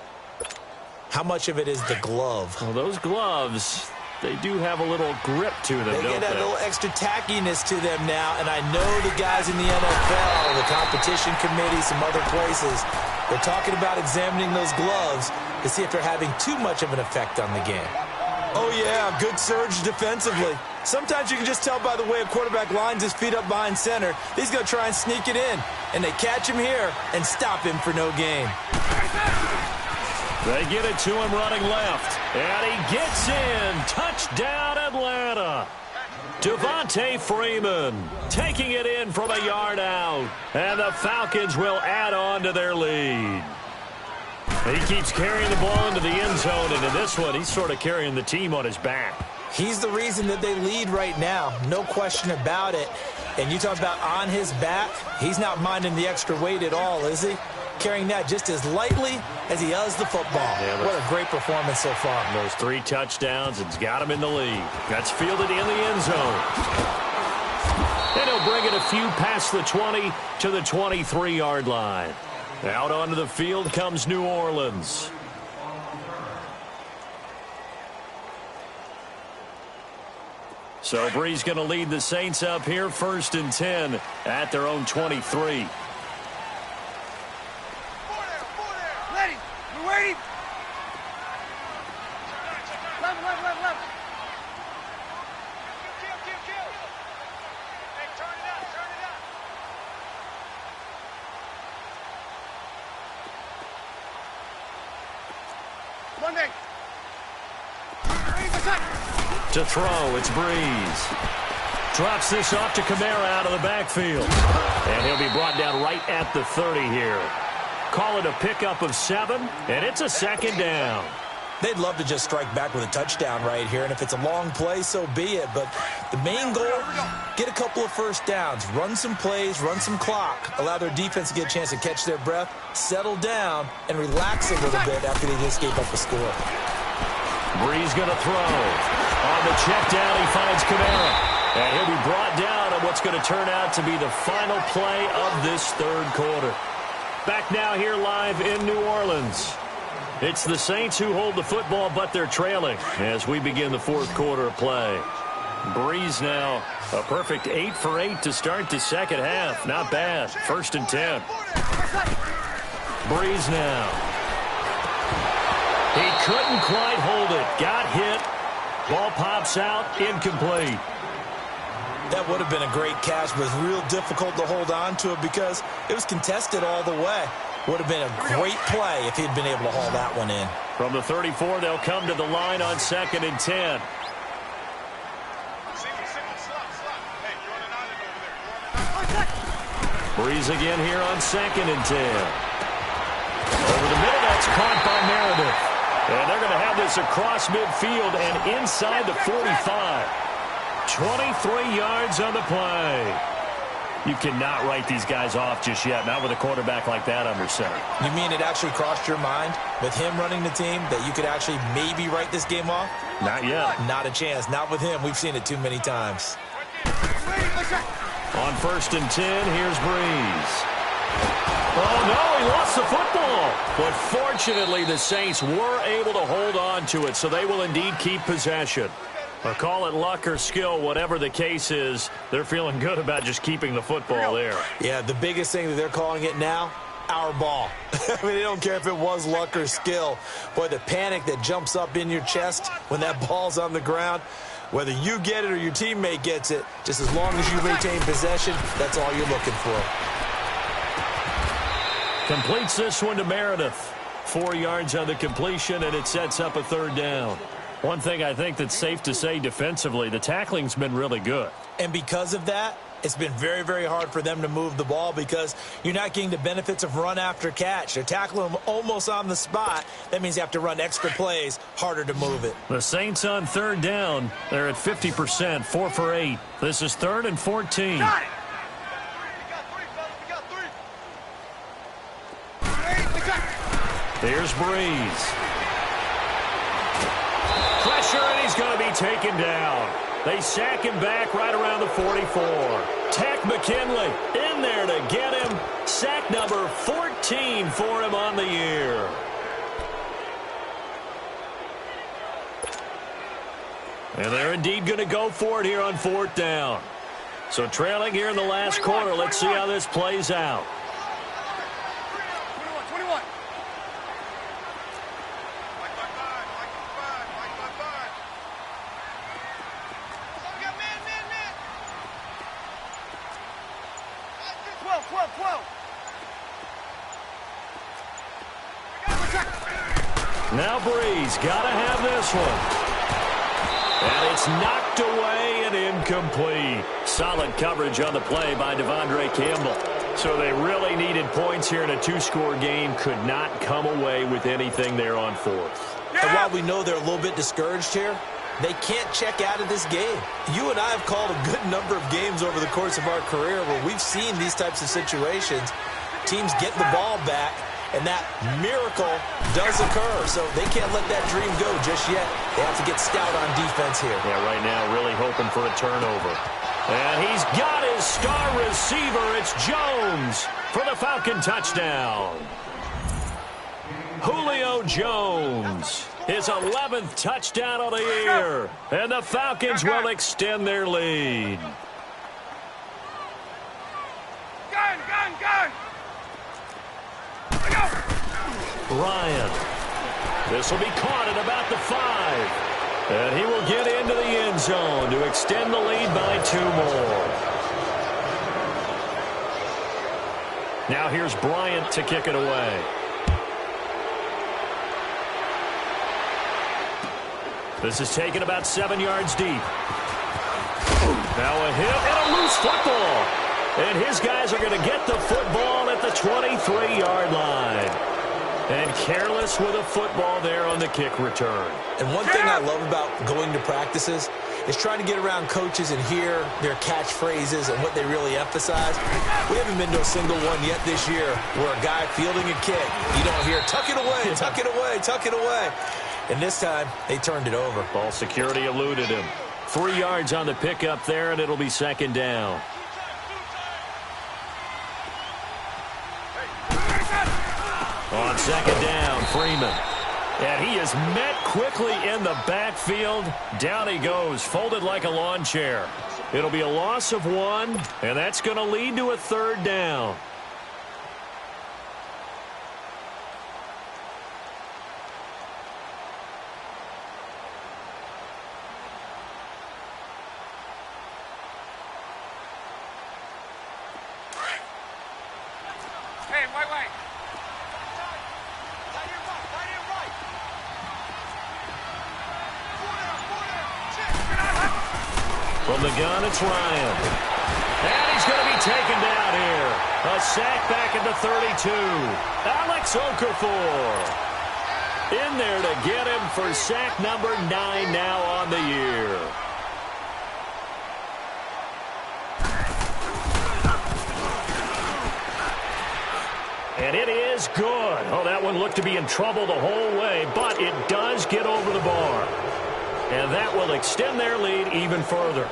How much of it is the glove?
Well, those gloves, they do have a little grip to them,
They
don't
get that
they?
little extra tackiness to them now, and I know the guys in the NFL, the competition committee, some other places, they're talking about examining those gloves to see if they're having too much of an effect on the game. Oh, yeah, good surge defensively. Sometimes you can just tell by the way a quarterback lines his feet up behind center. He's going to try and sneak it in, and they catch him here and stop him for no gain.
They get it to him running left, and he gets in. Touchdown, Atlanta. Devontae Freeman taking it in from a yard out. And the Falcons will add on to their lead. He keeps carrying the ball into the end zone, and in this one, he's sort of carrying the team on his back.
He's the reason that they lead right now, no question about it. And you talk about on his back, he's not minding the extra weight at all, is he? Carrying that just as lightly as he does the football. Yeah, what a great performance so far.
Those 3 touchdowns, it's got him in the lead. That's fielded in the end zone. And he'll bring it a few past the 20 to the 23-yard line. Out onto the field comes New Orleans. So Bree's going to lead the Saints up here, 1st and 10 at their own 23.
Ready. We're waiting. Level. Kill. Hey, turn it up. Monday.
To throw, it's Breeze. Drops this off to Kamara out of the backfield. And he'll be brought down right at the 30 here. Call it a pickup of 7, and it's a 2nd down.
They'd love to just strike back with a touchdown right here, and if it's a long play, so be it. But the main goal, get a couple of first downs, run some plays, run some clock, allow their defense to get a chance to catch their breath, settle down, and relax a little bit after they just gave up a score.
Breeze going to throw. On the check down, he finds Kamara. And he'll be brought down on what's going to turn out to be the final play of this 3rd quarter. Back now here live in New Orleans. It's the Saints who hold the football, but they're trailing as we begin the 4th quarter of play. Breeze now a perfect 8 for 8 to start the 2nd half. Not bad. 1st and 10. Breeze now. He couldn't quite hold it. Got hit. Ball pops out. Incomplete.
That would have been a great catch, but it was real difficult to hold on to it because it was contested all the way. Would have been a great play if he'd been able to haul that one in.
From the 34, they'll come to the line on 2nd and 10. Breeze again here on 2nd and 10. Over the middle, that's caught by Meredith. And they're going to have this across midfield and inside the 45. 23 yards on the play. You cannot write these guys off just yet, not with a quarterback like that under center.
You mean it actually crossed your mind with him running the team that you could actually maybe write this game off?
Not yet.
Not a chance. Not with him. We've seen it too many times.
On 1st and 10, here's Breeze. Oh, no, he lost the football. But fortunately, the Saints were able to hold on to it, so they will indeed keep possession. Or call it luck or skill, whatever the case is, they're feeling good about just keeping the football there.
Yeah, the biggest thing that they're calling it now, our ball. I mean, they don't care if it was luck or skill. Boy, the panic that jumps up in your chest when that ball's on the ground, whether you get it or your teammate gets it, just as long as you maintain possession, that's all you're looking for.
Completes this one to Meredith. 4 yards on the completion, and it sets up a 3rd down. One thing I think that's safe to say defensively, the tackling's been really good.
And because of that, it's been very, very hard for them to move the ball because you're not getting the benefits of run after catch. They're tackling them almost on the spot. That means you have to run extra plays, harder to move it.
The Saints on 3rd down. They're at 50%, 4 for 8. This is 3rd and 14.
Got it.
Here's Breeze. Pressure, and he's going to be taken down. They sack him back right around the 44. Tack McKinley in there to get him. Sack number 14 for him on the year. And they're indeed going to go for it here on 4th down. So trailing here in the last quarter. Let's see how this plays out.
21.
Now Breeze got to have this one. And it's knocked away and incomplete. Solid coverage on the play by Devondre Campbell. So they really needed points here in a two-score game. Could not come away with anything there on fourth.
And while we know they're a little bit discouraged here, they can't check out of this game. You and I have called a good number of games over the course of our career where we've seen these types of situations. Teams get the ball back, and that miracle does occur. So they can't let that dream go just yet. They have to get stout on defense here.
Yeah, right now really hoping for a turnover. And he's got his star receiver. It's Jones for the Falcon touchdown. Julio Jones, his 11th touchdown of the year. And the Falcons will extend their lead.
Gun!
Ryan. This will be caught at about the 5. And he will get into the end zone to extend the lead by 2 more. Now here's Bryant to kick it away. This is taken about 7 yards deep. Now a hit and a loose football. And his guys are going to get the football at the 23-yard line. And careless with a football there on the kick return.
And one thing I love about going to practices is trying to get around coaches and hear their catchphrases and what they really emphasize. We haven't been to a single one yet this year where a guy fielding a kick, you don't hear, tuck it away, tuck it away, tuck it away. And this time, they turned it over.
Ball security eluded him. 3 yards on the pickup there, and it'll be second down. On second down, Freeman. And he is met quickly in the backfield. Down he goes, folded like a lawn chair. It'll be a loss of 1, and that's going to lead to a third down.
Hey, wait.
From the gun, it's Ryan. And he's going to be taken down here. A sack back at the 32. Alex Okafor in there to get him for sack number 9 now on the year. And it is good. Oh, that one looked to be in trouble the whole way, but it does get over the bar. And that will extend their lead even further.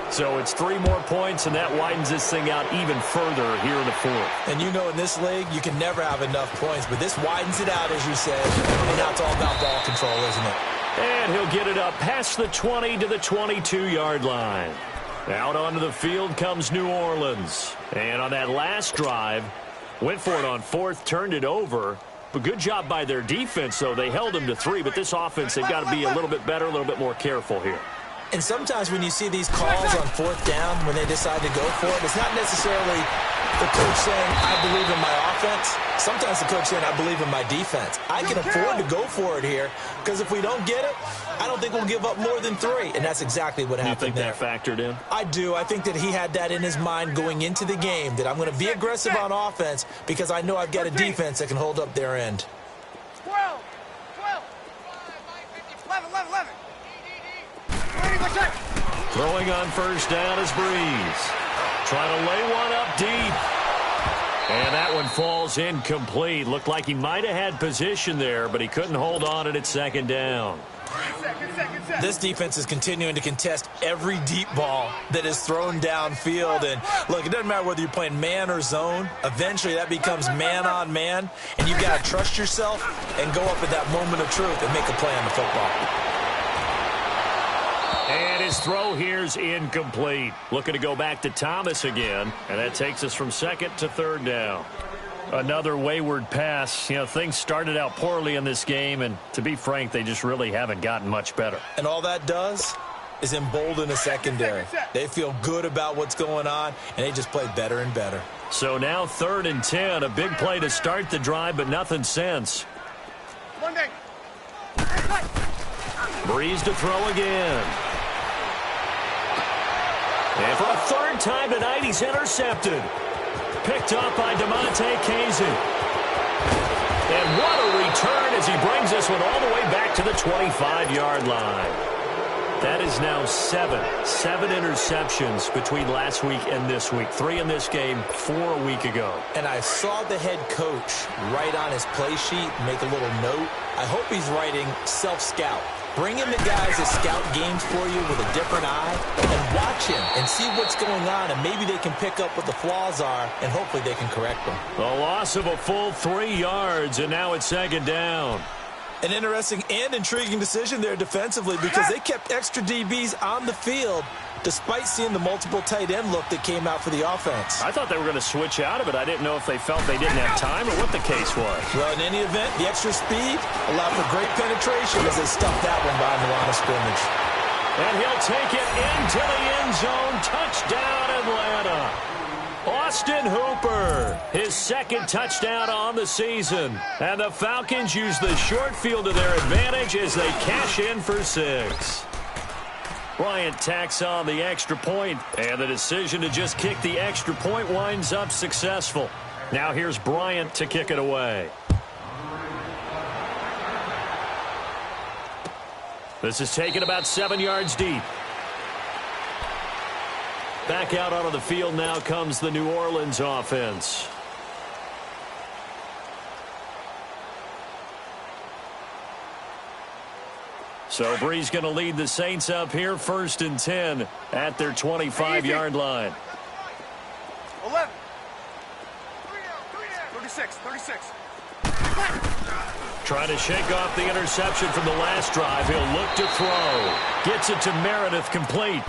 So it's 3 more points, and that widens this thing out even further here in the fourth.
And you know in this league, you can never have enough points, but this widens it out, as you said. And now it's all about ball control, isn't it?
And he'll get it up past the 20 to the 22-yard line. Out onto the field comes New Orleans. And on that last drive, went for it on 4th, turned it over. But good job by their defense, though. They held them to 3, but this offense, they've got to be a little bit better, a little bit more careful here.
And sometimes when you see these calls on 4th down, when they decide to go for it, it's not necessarily the coach saying, I believe in my offense. Sometimes the coach saying, I believe in my defense. I can afford to go for it here, because if we don't get it, I don't think we'll give up more than 3. And that's exactly what happened there.
You think that factored in?
I do. I think that he had that in his mind going into the game, that I'm going to be aggressive on offense because I know I've got a defense that can hold up their end.
12, 11.
Throwing on first down is Breeze. Trying to lay one up deep. And that one falls incomplete. Looked like he might have had position there, but he couldn't hold on at second down.
This defense is continuing to contest every deep ball that is thrown downfield. And, look, it doesn't matter whether you're playing man or zone. Eventually, that becomes man on man. And you've got to trust yourself and go up at that moment of truth and make a play on the football.
And his throw here's incomplete. Looking to go back to Thomas again. And that takes us from 2nd to 3rd down. Another wayward pass. You know, things started out poorly in this game, and to be frank, they just really haven't gotten much better.
And all that does is embolden a secondary. They feel good about what's going on, and they just play better and better.
So now 3rd and 10, a big play to start the drive, but nothing since.
Monday.
Breeze to throw again. And for a third time tonight, he's intercepted. Picked up by Gutta-Made87's. And what a return as he brings this one all the way back to the 25-yard line. That is now seven interceptions between last week and this week. 3 in this game, 4 a week ago.
And I saw the head coach write on his play sheet, make a little note. I hope he's writing self-scout. Bring in the guys that scout games for you with a different eye and watch him and see what's going on, and maybe they can pick up what the flaws are, and hopefully they can correct them.
A loss of a full 3 yards, and now it's second down.
An interesting and intriguing decision there defensively because they kept extra DBs on the field despite seeing the multiple tight end look that came out for the offense.
I thought they were going to switch out of it. I didn't know if they felt they didn't have time or what the case was.
Well, in any event, the extra speed allowed for great penetration as they stuffed that one behind the line of scrimmage.
And he'll take it into the end zone. Touchdown, Atlanta. Austin Hooper, his second touchdown on the season. And the Falcons use the short field to their advantage as they cash in for 6. Bryant tacks on the extra point, and the decision to just kick the extra point winds up successful. Now here's Bryant to kick it away. This is taken about 7 yards deep. Back out onto the field now comes the New Orleans offense. So Bree's going to lead the Saints up here, 1st and 10 at their 25-yard line.
11. 36.
Trying to shake off the interception from the last drive. He'll look to throw. Gets it to Meredith, complete.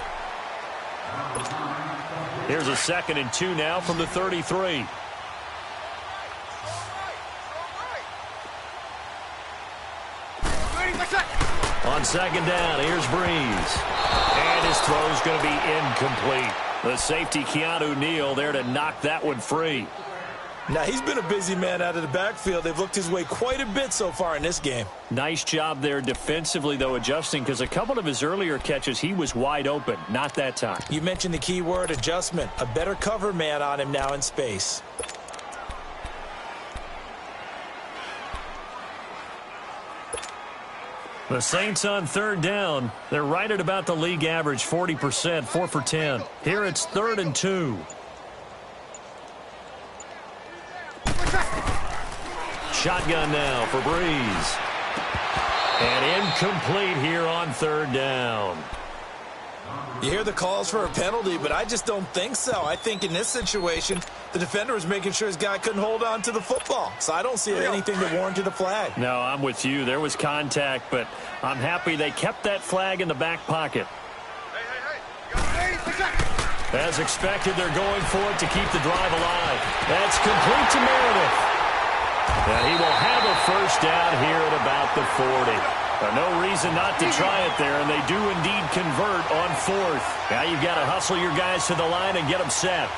Here's a 2nd and 2 now from the 33. On 2nd down, here's Breeze. And his throw's going to be incomplete. The safety, Keanu Neal, there to knock that one free.
Now, he's been a busy man out of the backfield. They've looked his way quite a bit so far in this game.
Nice job there defensively, though, adjusting, because a couple of his earlier catches, he was wide open. Not that time.
You mentioned the key word, adjustment. A better cover man on him now in space.
The Saints on 3rd down. They're right at about the league average, 40%, 4 for 10. Here it's 3rd and 2. Shotgun now for Breeze. And incomplete here on 3rd down.
You hear the calls for a penalty, but I just don't think so. I think in this situation, the defender was making sure his guy couldn't hold on to the football. So I don't see anything that warranted a flag.
No, I'm with you. There was contact, but I'm happy they kept that flag in the back pocket. As expected, they're going for it to keep the drive alive. That's complete to Meredith. And he will have a 1st down here at about the 40. No reason not to try it there, and they do indeed convert on 4th. Now you've got to hustle your guys to the line and get them set.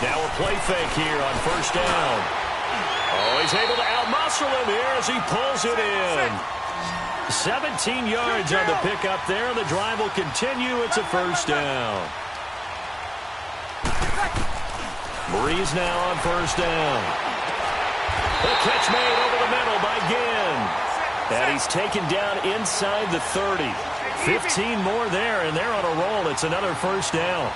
Now a play fake here on 1st down. Oh, he's able to outmuscle him here as he pulls it in. 17 yards on the pickup there. The drive will continue. It's a 1st down. Breeze now on 1st down. The catch made over the middle by Ginn. And he's taken down inside the 30. 15 more there, and they're on a roll. It's another 1st down.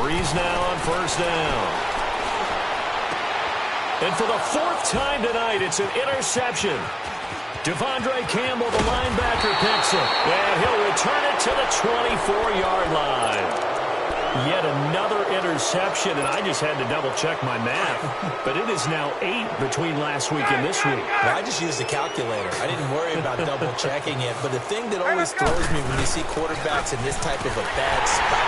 Breeze now on 1st down. And for the 4th time tonight, it's an interception. Devondre Campbell, the linebacker, picks it. And he'll return it to the 24-yard line. Yet another interception, and I just had to double-check my math. But it is now 8 between last week and this week.
Well, I just used a calculator. I didn't worry about double-checking it. But the thing that always throws me when you see quarterbacks in this type of a bad spot,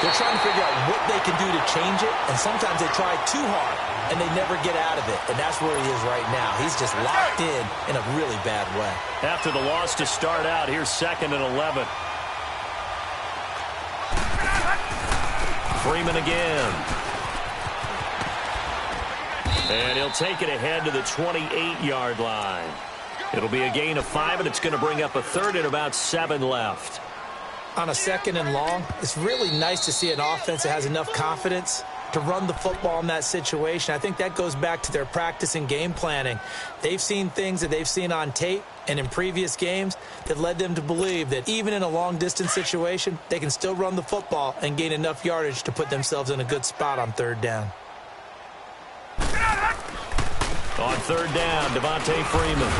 they're trying to figure out what they can do to change it, and sometimes they try too hard, and they never get out of it, and that's where he is right now. He's just locked in a really bad way.
After the loss to start out, here's 2nd and 11. Freeman again. And he'll take it ahead to the 28-yard line. It'll be a gain of 5, and it's going to bring up a third and about 7 left.
On a 2nd and long, it's really nice to see an offense that has enough confidence to run the football in that situation. I think that goes back to their practice and game planning. They've seen things that they've seen on tape and in previous games that led them to believe that even in a long-distance situation, they can still run the football and gain enough yardage to put themselves in a good spot on 3rd down.
On 3rd down, Devontae Freeman.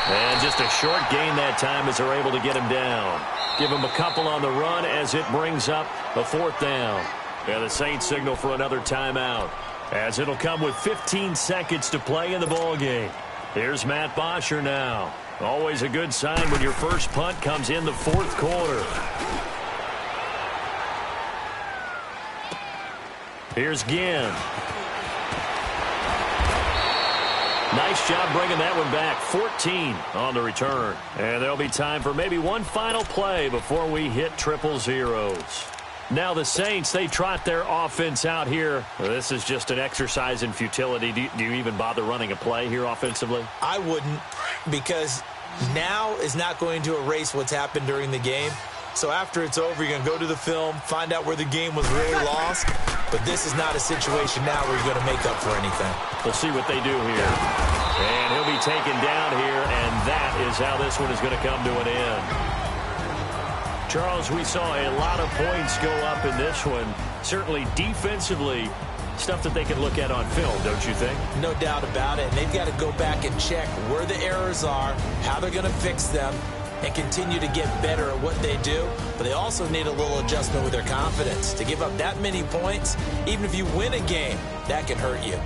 And just a short gain that time as they're able to get him down. Give him a couple on the run as it brings up a 4th down. And the Saints signal for another timeout, as it'll come with 15 seconds to play in the ballgame. Here's Matt Bosher now. Always a good sign when your first punt comes in the 4th quarter. Here's Ginn. Nice job bringing that one back. 14 on the return. And there'll be time for maybe one final play before we hit triple zeros. Now the Saints, they trot their offense out here. This is just an exercise in futility. Do you even bother running a play here offensively?
I wouldn't, because now is not going to erase what's happened during the game. So after it's over, you're going to go to the film, find out where the game was really lost. But this is not a situation now where you're going to make up for anything.
We'll see what they do here. And he'll be taken down here, and that is how this one is going to come to an end. Charles, we saw a lot of points go up in this one. Certainly defensively, stuff that they can look at on film, don't you think?
No doubt about it. And they've got to go back and check where the errors are, how they're going to fix them, and continue to get better at what they do. But they also need a little adjustment with their confidence. To give up that many points, even if you win a game, that can hurt you.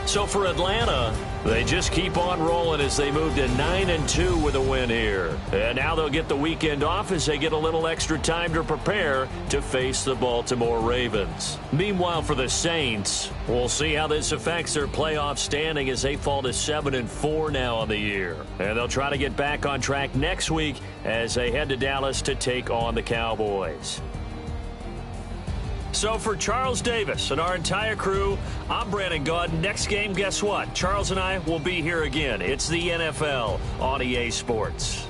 So for Atlanta, they just keep on rolling as they move to 9-2 with a win here. And now they'll get the weekend off as they get a little extra time to prepare to face the Baltimore Ravens. Meanwhile, for the Saints, we'll see how this affects their playoff standing as they fall to 7-4 now on the year. And they'll try to get back on track next week as they head to Dallas to take on the Cowboys. So for Charles Davis and our entire crew, I'm Brandon Gaudin. Next game, guess what? Charles and I will be here again. It's the NFL on EA Sports.